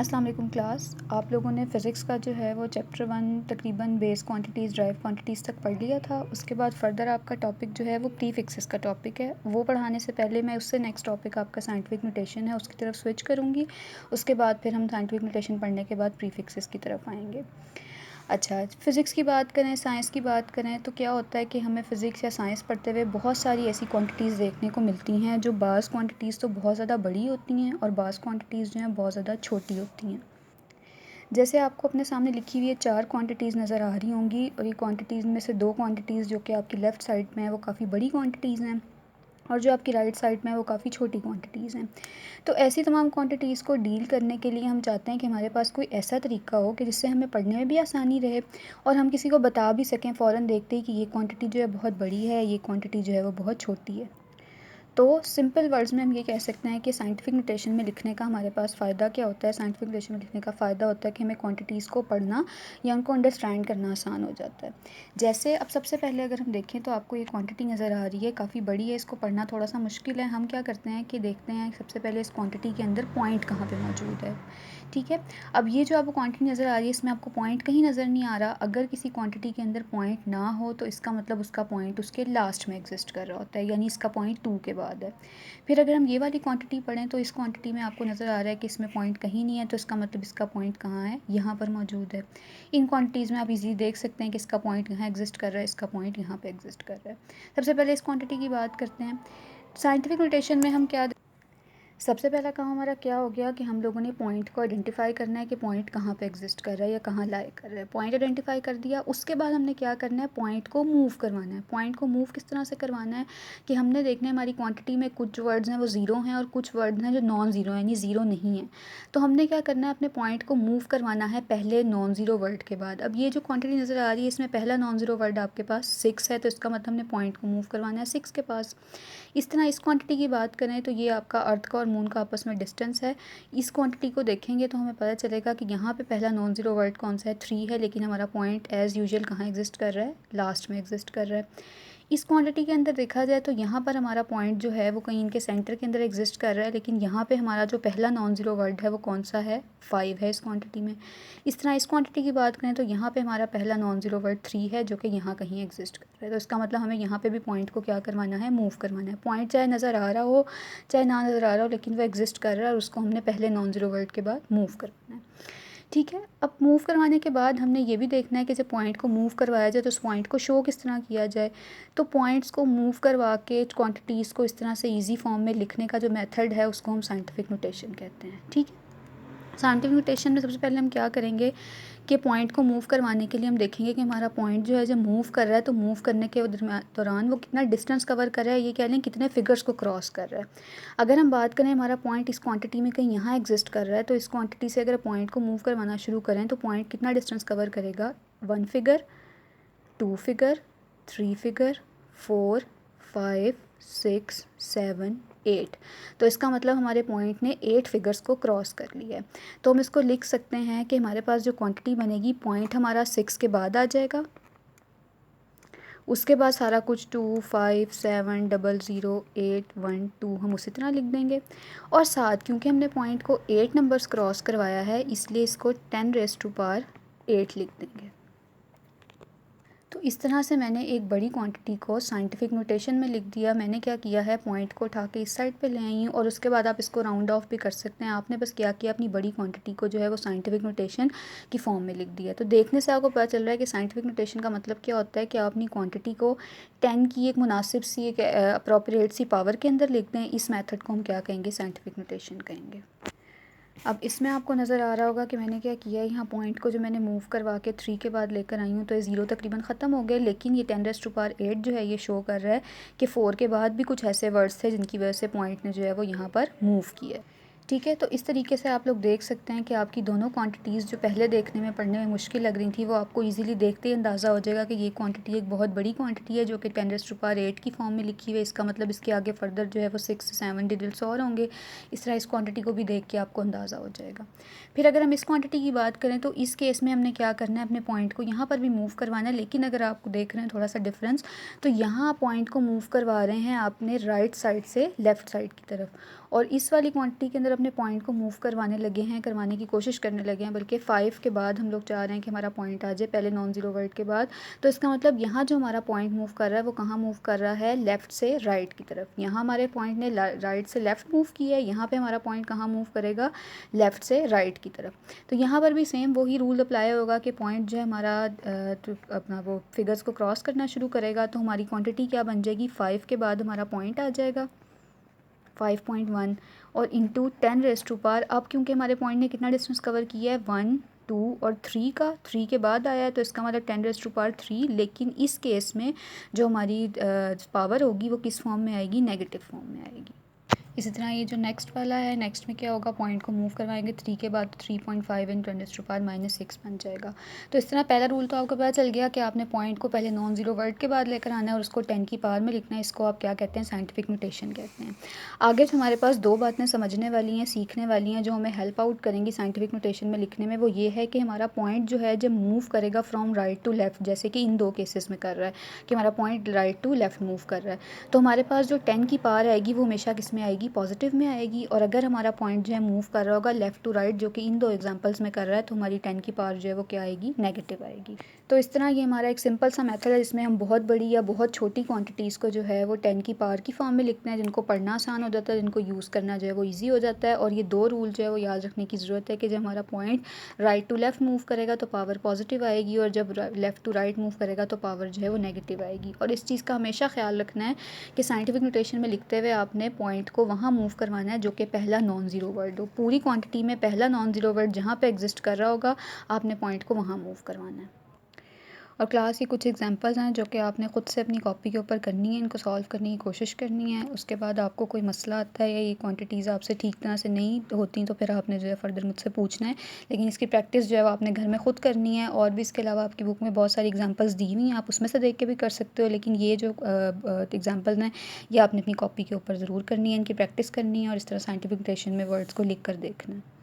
अस्सलाम वालेकुम क्लास। आप लोगों ने फ़िज़िक्स का जो है वो चैप्टर 1 तकरीबन बेस क्वांटिटीज़ ड्राइव क्वांटिटीज़ तक पढ़ लिया था। उसके बाद फ़र्दर आपका टॉपिक जो है वो प्रीफिक्सेस का टॉपिक है। वो पढ़ाने से पहले मैं उससे नेक्स्ट टॉपिक आपका साइंटिफिक नोटेशन है उसकी तरफ स्विच करूँगी। उसके बाद फिर हम साइंटिफिक नोटेशन पढ़ने के बाद प्रीफिक्सेस की तरफ आएँगे। अच्छा, फ़िज़िक्स की बात करें, साइंस की बात करें तो क्या होता है कि हमें फ़िज़िक्स या साइंस पढ़ते हुए बहुत सारी ऐसी क्वांटिटीज़ देखने को मिलती हैं जो बाज़ क्वांटिटीज़ तो बहुत ज़्यादा बड़ी होती हैं और बाज़ क्वांटिटीज़ जो हैं बहुत ज़्यादा छोटी होती हैं। जैसे आपको अपने सामने लिखी हुई ये 4 क्वांटिटीज़ नज़र आ रही होंगी और ये क्वांटिटीज़ में से 2 क्वांटिटीज़ जो कि आपकी लेफ़्ट साइड में है वो काफ़ी बड़ी क्वांटिटीज़ हैं और जो आपकी राइट साइड में है वो काफ़ी छोटी क्वांटिटीज़ हैं। तो ऐसी तमाम क्वांटिटीज़ को डील करने के लिए हम चाहते हैं कि हमारे पास कोई ऐसा तरीका हो कि जिससे हमें पढ़ने में भी आसानी रहे और हम किसी को बता भी सकें फ़ौरन देखते ही कि ये क्वांटिटी जो है बहुत बड़ी है, ये क्वांटिटी जो है वो बहुत छोटी है। तो सिंपल वर्ड्स में हम ये कह सकते हैं कि साइंटिफिक नोटेशन में लिखने का हमारे पास फ़ायदा क्या होता है। साइंटिफिक नोटेशन में लिखने का फ़ायदा होता है कि हमें क्वांटिटीज़ को पढ़ना या उनको अंडरस्टैंड करना आसान हो जाता है। जैसे अब सबसे पहले अगर हम देखें तो आपको ये क्वांटिटी नज़र आ रही है, काफ़ी बड़ी है, इसको पढ़ना थोड़ा सा मुश्किल है। हम क्या करते हैं कि देखते हैं सबसे पहले इस क्वांटिटी के अंदर पॉइंट कहाँ पे मौजूद है। ठीक है, अब ये जो आपको क्वांटिटी नज़र आ रही है इसमें आपको पॉइंट कहीं नज़र नहीं आ रहा। अगर किसी क्वांटिटी के अंदर पॉइंट ना हो तो इसका मतलब उसका पॉइंट उसके लास्ट में एग्जिस्ट कर रहा होता है, यानी इसका पॉइंट 2 के बाद है। फिर अगर हम ये वाली क्वांटिटी पढ़ें तो इस क्वांटिटी में आपको नज़र आ रहा है कि इसमें पॉइंट कहीं नहीं है, तो इसका मतलब इसका पॉइंट कहाँ है, यहाँ पर मौजूद है। इन क्वांटिटीज़ में आप इजीली देख सकते हैं कि इसका पॉइंट यहाँ एग्जिस्ट कर रहा है, इसका पॉइंट यहाँ पे एग्जिस्ट कर रहा है। सबसे पहले इस क्वांटिटी की बात करते हैं। साइंटिफिक नोटेशन में हम क्या, सबसे पहला काम हमारा क्या हो गया कि हम लोगों ने पॉइंट को आइडेंटिफाई करना है कि पॉइंट कहाँ पे एग्जिस्ट कर रहा है या कहाँ लाई कर रहा है। पॉइंट आइडेंटिफाई कर दिया, उसके बाद हमने क्या करना है, पॉइंट को मूव करवाना है। पॉइंट को मूव किस तरह से करवाना है कि हमने देखना है हमारी क्वांटिटी में कुछ वर्ड्स हैं वो ज़ीरो हैं और कुछ वर्ड्स हैं जो नॉन ज़ीरो हैं, यानी ज़ीरो नहीं है। तो हमने क्या करना है, अपने पॉइंट को मूव करवाना है पहले नॉन ज़ीरो वर्ड के बाद। अब ये जो क्वांटिटी नज़र आ रही है इसमें पहला नॉन ज़ीरो वर्ड आपके पास 6 है, तो इसका मतलब हमने पॉइंट को मूव करवाना है 6 के पास। इस तरह इस क्वांटिटी की बात करें तो ये आपका अर्थ का और मून का आपस में डिस्टेंस है। इस क्वांटिटी को देखेंगे तो हमें पता चलेगा कि यहाँ पे पहला नॉन ज़ीरो वर्ड कौन सा है, 3 है, लेकिन हमारा पॉइंट एज़ यूजुअल कहाँ एग्जिस्ट कर रहा है, लास्ट में एग्जिस्ट कर रहा है। इस क्वांटिटी के अंदर देखा जाए तो यहाँ पर हमारा पॉइंट जो है वो कहीं इनके सेंटर के अंदर एग्जिस्ट कर रहा है, लेकिन यहाँ पे हमारा जो पहला नॉन ज़ीरो वर्ड है वो कौन सा है, 5 है इस क्वांटिटी में। इस तरह इस क्वांटिटी की बात करें तो यहाँ पे हमारा पहला नॉन ज़ीरो वर्ड 3 है जो कि यहाँ कहीं एग्जिस्ट कर रहा है। तो इसका मतलब हमें यहाँ पे भी पॉइंट को क्या करवाना है, मूव करवाना है। पॉइंट चाहे नज़र आ रहा हो चाहे ना नज़र आ रहा हो, लेकिन वो एग्जिस्ट कर रहा है और उसको हमने पहले नॉन ज़ीरो वर्ड के बाद मूव करवाना है। ठीक है, अब मूव करवाने के बाद हमने ये भी देखना है कि जब पॉइंट को मूव करवाया जाए तो उस पॉइंट को शो किस तरह किया जाए। तो पॉइंट्स को मूव करवा के क्वांटिटीज़ को इस तरह से इजी फॉर्म में लिखने का जो मेथड है उसको हम साइंटिफिक नोटेशन कहते हैं। ठीक है, साइंटिफिक नोटेशन में सबसे पहले हम क्या करेंगे कि पॉइंट को मूव करवाने के लिए हम देखेंगे कि हमारा पॉइंट जो है जब मूव कर रहा है तो मूव करने के दौरान वो कितना डिस्टेंस कवर कर रहा है, ये कह लें कितने फिगर्स को क्रॉस कर रहा है। अगर हम बात करें हमारा पॉइंट इस क्वांटिटी में कहीं यहाँ एग्जिस्ट कर रहा है, तो इस क्वांटिटी से अगर पॉइंट को मूव करवाना शुरू करें तो पॉइंट कितना डिस्टेंस कवर करेगा, 1 फिगर, 2 फिगर, 3 फिगर, 4, 5, 6, 7, 8। तो इसका मतलब हमारे पॉइंट ने 8 फिगर्स को क्रॉस कर लिया है। तो हम इसको लिख सकते हैं कि हमारे पास जो क्वांटिटी बनेगी, पॉइंट हमारा 6 के बाद आ जाएगा, उसके बाद सारा कुछ 2, 5, 7, 0, 8, 1, 2 हम उसी तरह लिख देंगे। और साथ क्योंकि हमने पॉइंट को 8 नंबर्स क्रॉस करवाया है इसलिए इसको 10 रेज़ टू पावर 8 लिख देंगे। तो इस तरह से मैंने एक बड़ी क्वांटिटी को साइंटिफिक नोटेशन में लिख दिया। मैंने क्या किया है, पॉइंट को उठा के इस साइड पे ले आई हूँ और उसके बाद आप इसको राउंड ऑफ भी कर सकते हैं। आपने बस क्या किया, अपनी बड़ी क्वांटिटी को जो है वो साइंटिफिक नोटेशन की फॉर्म में लिख दिया। तो देखने से आपको पता चल रहा है कि साइंटिफिक नोटेशन का मतलब क्या होता है कि आप अपनी क्वान्टिटी को 10 की एक मुनासिब सी एक अप्रोप्रिएट सी पावर के अंदर लिख दें। इस मैथड को हम क्या कहेंगे, साइंटिफिक नोटेशन कहेंगे। अब इसमें आपको नज़र आ रहा होगा कि मैंने क्या किया है, यहाँ पॉइंट को जो मैंने मूव करवा के 3 के बाद लेकर आई हूँ तो ये 0 तकरीबन ख़त्म हो गए, लेकिन ये 10 रेज़ टू पावर 8 जो है ये शो कर रहा है कि 4 के बाद भी कुछ ऐसे वर्ड्स थे जिनकी वजह से पॉइंट ने जो है वो यहाँ पर मूव किया है। ठीक है, तो इस तरीके से आप लोग देख सकते हैं कि आपकी दोनों क्वांटिटीज़ जो पहले देखने में पढ़ने में मुश्किल लग रही थी वो आपको इजीली देखते ही अंदाज़ा हो जाएगा कि ये क्वांटिटी एक बहुत बड़ी क्वांटिटी है जो कि 10 रेज़ टू पावर 8 की फॉर्म में लिखी हुई है। इसका मतलब इसके आगे फर्दर जो है वो 6 से 7 डिजिट्स और होंगे। इस तरह इस क्वांटिटी को भी देख के आपको अंदाज़ा हो जाएगा। फिर अगर हम इस क्वांटिटी की बात करें तो इस केस में हमने क्या करना है, अपने पॉइंट को यहाँ पर भी मूव करवाना है, लेकिन अगर आप देख रहे हैं थोड़ा सा डिफरेंस, तो यहाँ पॉइंट को मूव करवा रहे हैं आपने राइट साइड से लेफ़्ट साइड की तरफ, और इस वाली क्वांटिटी के अंदर अंदर अपने पॉइंट को मूव करवाने लगे हैं, करवाने की कोशिश करने लगे हैं, बल्कि 5 के बाद हम लोग चाह रहे हैं कि हमारा पॉइंट आ जाए पहले नॉन ज़ीरो वर्ड के बाद। तो इसका मतलब यहाँ जो हमारा पॉइंट मूव कर रहा है वो कहाँ मूव कर रहा है, लेफ़्ट से राइट की तरफ। यहाँ हमारे पॉइंट ने राइट से लेफ़्ट मूव किया है, यहाँ पे हमारा पॉइंट कहाँ मूव करेगा, लेफ़्ट से राइट की तरफ। तो यहाँ पर भी सेम वही रूल अप्लाई होगा कि पॉइंट जो है हमारा अपना वो फिगर्स को क्रॉस करना शुरू करेगा तो हमारी क्वांटिटी क्या बन जाएगी, 5 के बाद हमारा पॉइंट आ जाएगा 5.1 और इंटू 10⁻⁴। अब क्योंकि हमारे पॉइंट ने कितना डिस्टेंस कवर किया है, 1 2 और 3 का, 3 के बाद आया है तो इसका मतलब 10⁻3। लेकिन इस केस में जो हमारी पावर होगी वो किस फॉर्म में आएगी, नेगेटिव फॉर्म में आएगी। इसी तरह ये जो नेक्स्ट वाला है, नेक्स्ट में क्या होगा, पॉइंट को मूव करवाएंगे 3 के बाद 3.5 इन 10⁻⁻6 बन जाएगा। तो इस तरह पहला रूल तो आपको पता चल गया कि आपने पॉइंट को पहले नॉन ज़ीरो वर्ड के बाद लेकर आना है और उसको 10 की पावर में लिखना है। इसको आप क्या कहते हैं, साइंटिफिक नोटेशन कहते हैं। आगे जो हमारे पास दो बातें समझने वाली हैं, सीखने वाली हैं, जो हमें हेल्प आउट करेंगी साइंटिफिक नोटेशन में लिखने में, वो ये है कि हमारा पॉइंट जो है जब मूव करेगा फ्रॉम राइट टू लेफ़्ट, जैसे कि इन दो केसेस में कर रहा है कि हमारा point right to left move कर रहा है, तो हमारे पास जो 10 की पावर आएगी वो हमेशा किस में आएगी, पॉजिटिव में आएगी। और अगर हमारा पॉइंट जो है मूव कर रहा होगा लेफ़्ट टू राइट, जो कि इन दो एग्जांपल्स में कर रहा है, तो हमारी 10 की पावर जो है वो क्या आएगी, नेगेटिव आएगी। तो इस तरह ये हमारा एक सिंपल सा मेथड है जिसमें हम बहुत बड़ी या बहुत छोटी क्वांटिटीज़ को जो है वो 10 की पावर की फॉर्म में लिखते हैं, जिनको पढ़ना आसान हो जाता है, जिनको यूज़ करना जो है वो ईजी हो जाता है। और ये दो रूल जो है वो याद रखने की ज़रूरत है कि जब हमारा point right to left move करेगा तो पावर पॉजिटिव आएगी, और जब लेफ़्ट टू राइट मूव करेगा तो पावर जो है वो नेगेटिव आएगी। और इस चीज़ का हमेशा ख्याल रखना है कि साइंटिफिक नोटेशन में लिखते हुए आपने पॉइंट को वहाँ मूव करवाना है जो कि पहला नॉन ज़ीरो वर्ड हो। पूरी क्वांटिटी में पहला नॉन ज़ीरो वर्ड जहाँ पे एग्जिस्ट कर रहा होगा आपने पॉइंट को वहाँ मूव करवाना है। और क्लास की कुछ एग्जांपल्स हैं जो कि आपने ख़ुद से अपनी कॉपी के ऊपर करनी है, इनको सॉल्व करने की कोशिश करनी है। उसके बाद आपको कोई मसला आता है या ये क्वांटिटीज़ आपसे ठीक तरह से नहीं होती तो फिर आपने जो है फ़र्दर मुझसे पूछना है, लेकिन इसकी प्रैक्टिस जो है वो आपने घर में ख़ुद करनी है। और भी इसके अलावा आपकी बुक में बहुत सारी एग्जांपल्स दी हुई हैं, आप उसमें से देख के भी कर सकते हो, लेकिन ये जो एग्जांपल हैं ये आपने अपनी कॉपी के ऊपर ज़रूर करनी है, इनकी प्रैक्टिस करनी है और इस तरह साइंटिफिक नोटेशन में वर्ड्स को लिख कर देखना है।